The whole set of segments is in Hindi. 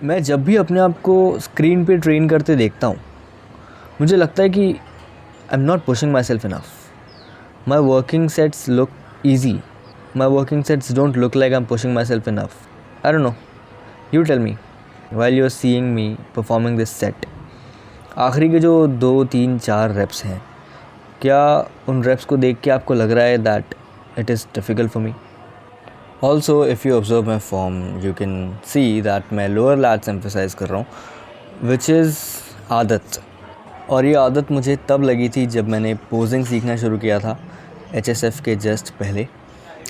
मैं जब भी अपने आप को स्क्रीन पे ट्रेन करते देखता हूँ, मुझे लगता है कि I am not pushing myself enough. My working sets look easy, my working sets don't look like I am pushing myself enough. I don't know, you tell me while you are seeing me performing this set, आखिरी के जो 2 3 4 reps हैं, क्या उन reps को देख के आपको लग रहा है that it is difficult for me? Also, if you observe my form, you can see that मैं lower lats emphasize कर रहा हूँ, which is आदत। और ये आदत मुझे तब लगी थी जब मैंने posing सीखना शुरू किया था HSF के जस्ट पहले।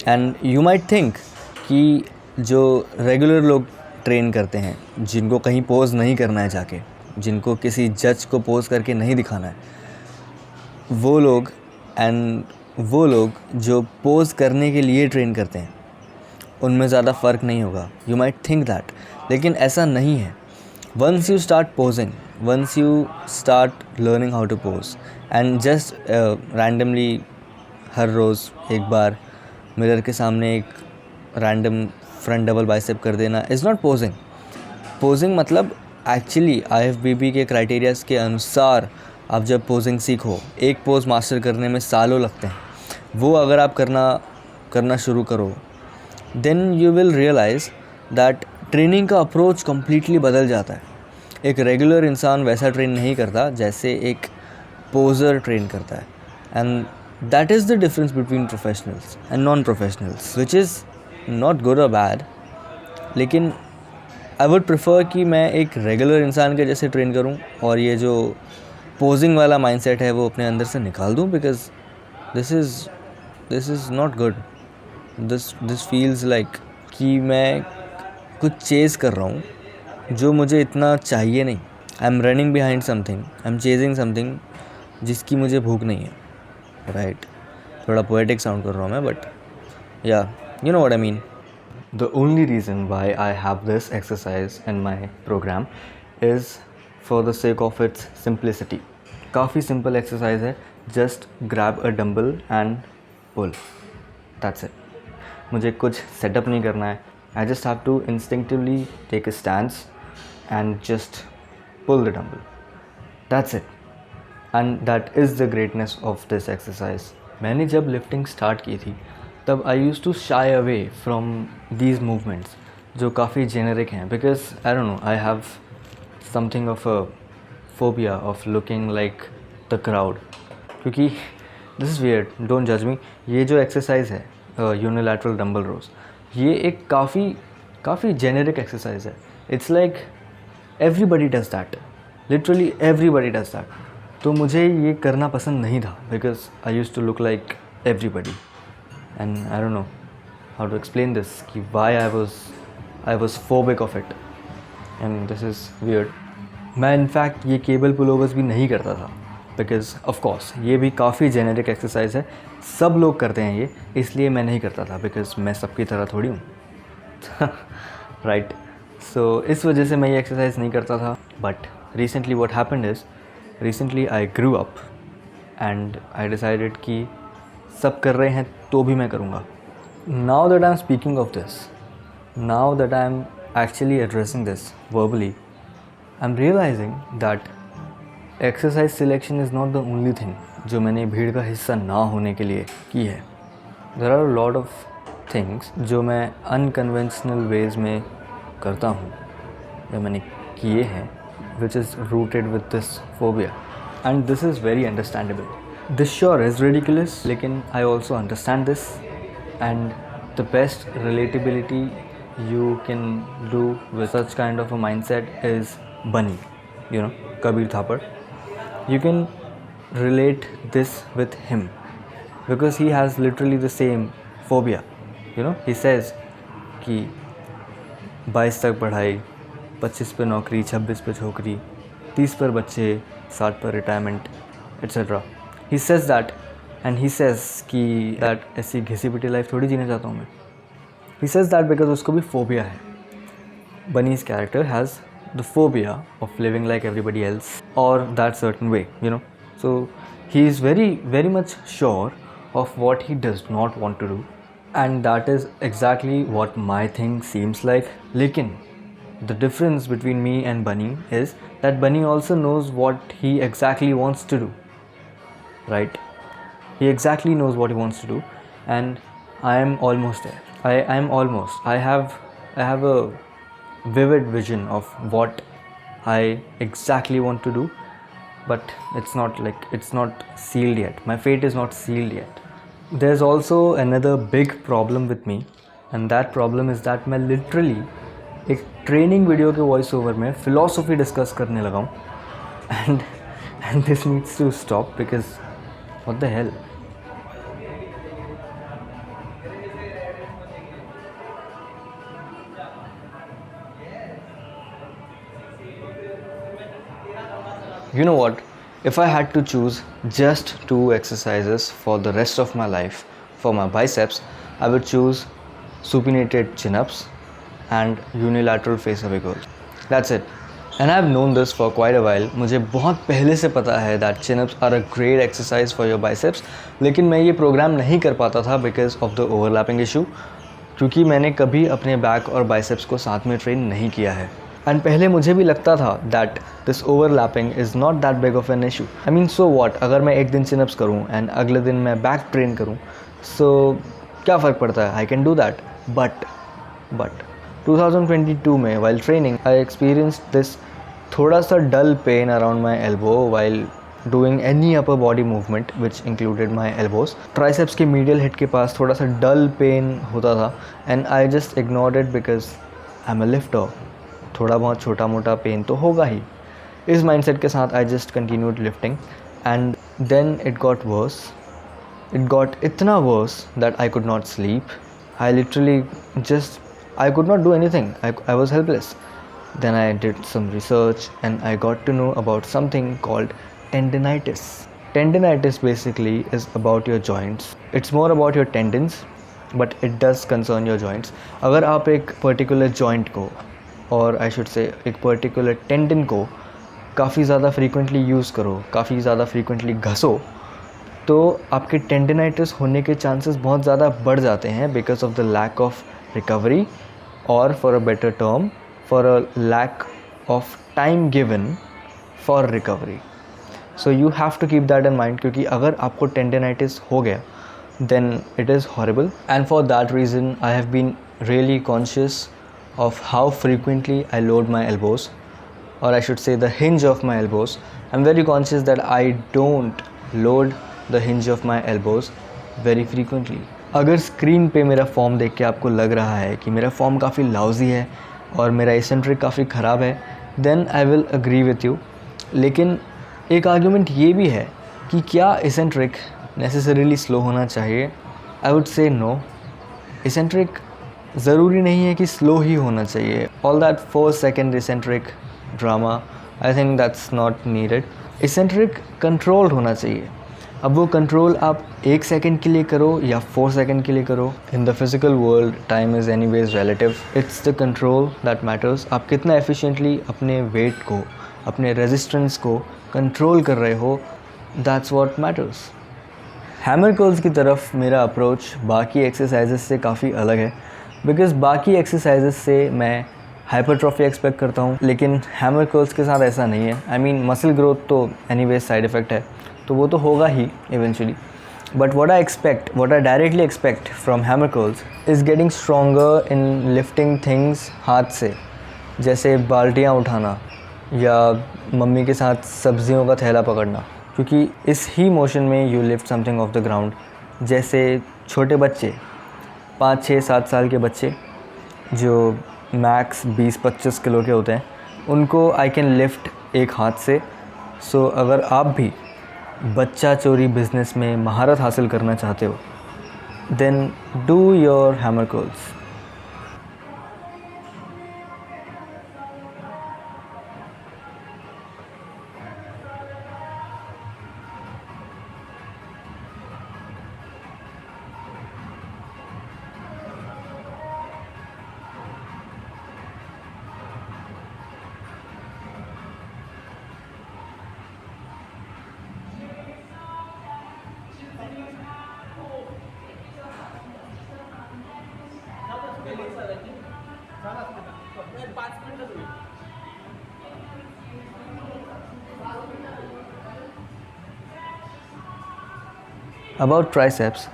And you might think कि जो रेगुलर लोग ट्रेन करते हैं, जिनको कहीं पोज़ नहीं करना है जाके, जिनको किसी जज को पोज़ करके नहीं दिखाना है, वो लोग जो पोज़ करने के लिए ट्रेन करते हैं, उनमें ज़्यादा फ़र्क नहीं होगा। यू माइट थिंक दैट, लेकिन ऐसा नहीं है। Once you start posing, once you start learning how to pose and just randomly हर रोज़ एक बार मिरर के सामने एक रैंडम फ्रंट डबल बाइसेप कर देना इज़ नॉट पोजिंग। पोजिंग मतलब एक्चुअली IFBB के क्राइटेरियाज़ के अनुसार आप जब पोजिंग सीखो, एक पोज मास्टर करने में सालों लगते हैं, वो अगर आप करना शुरू करो, then you will realise that training का अप्रोच कम्प्लीटली बदल जाता है। एक रेगुलर इंसान वैसा ट्रेन नहीं करता जैसे एक पोज़र ट्रेन करता है, and that is the difference between professionals and non professionals, which is not good और बैड। लेकिन आई वुड प्रेफर कि मैं एक रेगुलर इंसान के जैसे ट्रेन करूं और ये जो पोजिंग वाला माइंडसेट है वो अपने अंदर से निकाल दूं, because this is not good. This feels like कि मैं कुछ चेज़ कर रहा हूं जो मुझे इतना चाहिए नहीं। I am running behind something, I am chasing something जिसकी मुझे भूख नहीं है, राइट? थोड़ा पोएटिक साउंड कर रहा हूँ मैं, बट या you know what I mean. The only reason why I have this exercise in my program is for the sake of its simplicity. काफ़ी simple exercise है, just grab a dumbbell and pull. That's it. मुझे कुछ setup नहीं करना है, I just have to instinctively take a stance and just pull the dumbbell. That's it. And that is the greatness of this exercise. मैंने जब lifting start की थी तब I use to shy away from these movements जो काफ़ी जेनरिक हैं, because I don't know, I have something of a phobia of looking like the crowd. क्योंकि दिस इज़ वियर्ड, डोंट जज मी, ये जो एक्सरसाइज है यूनिलैटरल डंबल रोज, ये एक काफ़ी जेनरिक एक्सरसाइज है। It's like everybody does that, literally everybody does that. तो मुझे ये करना पसंद नहीं था because I use to look like everybody. And I don't know how to explain this, कि why I was phobic of it, and this is weird. मैं इनफैक्ट ये केबल पुलोवर्स भी नहीं करता था बिकॉज ऑफ कोर्स ये भी काफ़ी जेनेरिक एक्सरसाइज है, सब लोग करते हैं ये, इसलिए मैं नहीं करता था बिकॉज मैं सबकी तरह थोड़ी हूँ राइट। सो इस वजह से मैं ये एक्सरसाइज नहीं करता था। But recently what happened is, recently I grew up and I decided कि सब कर रहे हैं तो भी मैं करूँगा। Now that I am speaking of this, now that I am actually addressing this verbally, I am realising that exercise selection is not the only thing जो मैंने भीड़ का हिस्सा ना होने के लिए की है। There are lot of things जो मैं अनकन्वेंशनल वेज में करता हूँ या मैंने किए हैं, which is rooted with this phobia, and this is very understandable. This sure is ridiculous, लेकिन I also understand this, and the best relatability you can do with such kind of a mindset is Bunny, you know, Kabir Thapar. You can relate this with him because he has literally the same phobia, you know. He says कि 22 तक पढ़ाई, 25 पे नौकरी, 26 पे छोकरी, 30 पर बच्चे, 60 पर retirement, etc. He says that, and he says कि that ऐसी घिसी पिटी लाइफ थोड़ी जीना चाहता हूँ मैं। He says that because उसको भी phobia है। Bunny's character has the phobia of living like everybody else or that certain way, you know. So he is very much sure of what he does not want to do, and that is exactly what my thing seems like. लेकिन the difference between me and Bunny is that Bunny also knows what he exactly wants to do, right? He exactly knows what he wants to do, and I am almost there. I am almost. I have a vivid vision of what I exactly want to do, but it's not sealed yet. My fate is not sealed yet. There's also another big problem with me, and that problem is that मैं literally एक ट्रेनिंग वीडियो के वॉइस ओवर में फ़िलॉसफी डिस्कस करने लगा हूँ, and this needs to stop because what the hell. You know what? If I had to choose just 2 exercises for the rest of my life for my biceps, I would choose supinated chin-ups and unilateral face-away curls. That's it. And I've known this for quite a while. मुझे बहुत पहले से पता है that chin-ups are a great exercise for your biceps, लेकिन मैं ये प्रोग्राम नहीं कर पाता था because of the overlapping issue, क्योंकि मैंने कभी अपने बैक और बाइसेप्स को साथ में ट्रेन नहीं किया है. एंड पहले मुझे भी लगता था that this overlapping is not that big of an issue. I mean so what, अगर मैं एक दिन चिनअप्स करूँ एंड अगले दिन मैं बैक ट्रेन करूँ, सो क्या फ़र्क पड़ता है? I can do that. But 2022 में while training I experienced this थोड़ा सा dull pain around my elbow while doing any upper body movement which included my elbows. Triceps के medial hip के पास थोड़ा सा dull pain होता था and I just ignored it because I'm a lifter. थोड़ा बहुत छोटा मोटा पेन तो होगा ही. इस माइंडसेट के साथ I just continued lifting and then it got worse. It got इतना worse that I could not sleep. I literally just I could not do anything. I was helpless. Then I did some research and I got to know about something called tendinitis. Tendinitis basically is about your joints. It's more about your tendons, but it does concern your joints. अगर आप एक particular joint को और आई शुड से एक पर्टिकुलर टेंडन को काफ़ी ज़्यादा फ्रीक्वेंटली यूज़ करो, काफ़ी ज़्यादा फ्रीक्वेंटली घसो, तो आपके टेंडनाइटिस होने के चांसेस बहुत ज़्यादा बढ़ जाते हैं because of the lack of recovery और for a better term for a lack of time given for recovery. So you have to keep that in mind, क्योंकि अगर आपको टेंडनाइटिस हो गया then it is horrible, and for that reason I have been really conscious of how frequently I load my elbows, or I should say the hinge of my elbows. I'm very conscious that I don't load the hinge of my elbows very frequently. अगर स्क्रीन पे मेरा फॉर्म देख के आपको लग रहा है कि मेरा फॉर्म काफ़ी लाउजी है और मेरा एसेंट्रिक काफ़ी ख़राब है, then I will agree with you. लेकिन एक आर्ग्यूमेंट ये भी है कि क्या एसेंट्रिक नेसेसरीली स्लो होना चाहिए? I would say no. Eccentric ज़रूरी नहीं है कि स्लो ही होना चाहिए. All that 4 second eccentric drama, I think that's not needed. Eccentric controlled होना चाहिए. अब वो कंट्रोल आप 1 सेकेंड के लिए करो या 4 सेकेंड के लिए करो, in the physical world time is anyways relative. It's the control that matters. आप कितना एफिशिएंटली अपने वेट को, अपने रेजिस्टेंस को कंट्रोल कर रहे हो, that's what matters. Hammer curls की तरफ मेरा अप्रोच बाकी एक्सरसाइजेस से काफ़ी अलग है, बिकॉज़ बाकी एक्सरसाइजेस से मैं हाइपरट्रॉफी एक्सपेक्ट करता हूँ, लेकिन हैमर कर्ल्स के साथ ऐसा नहीं है. आई मीन मसल ग्रोथ तो एनीवेज साइड इफ़ेक्ट है, तो वो तो होगा ही eventually. But what I directly expect from hammer curls is getting stronger in lifting things हाथ से, जैसे बाल्टियाँ उठाना या मम्मी के साथ सब्जियों का थैला पकड़ना, क्योंकि इस ही मोशन में you lift something of the ground. जैसे छोटे बच्चे, 5, 6, 7 साल के बच्चे जो मैक्स 20-25 किलो के होते हैं, उनको आई कैन लिफ्ट एक हाथ से. सो अगर आप भी बच्चा चोरी बिज़नेस में महारत हासिल करना चाहते हो, then do your hammer curls. About triceps,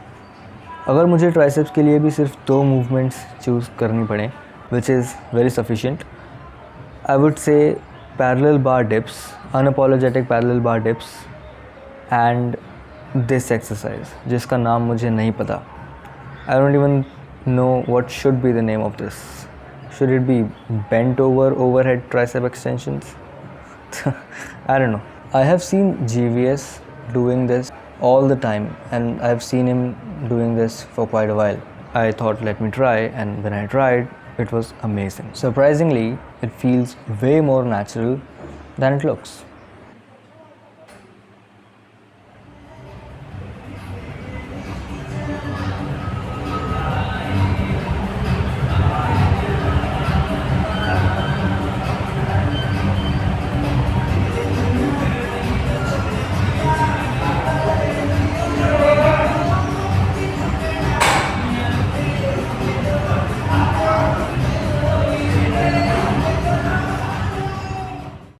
अगर मुझे ट्राइसेप्स के लिए भी सिर्फ 2 मूवमेंट्स चूज़ करनी पड़े, which is very sufficient, I would से parallel bar dips, unapologetic parallel bar dips and this exercise जिसका नाम मुझे नहीं पता. I don't even know what should be the name of this. Should it be bent over overhead tricep extensions? I don't know. I have seen GVS doing this all the time, and I've seen him doing this for quite a while. I thought, let me try, and when I tried, it was amazing. Surprisingly, it feels way more natural than it looks.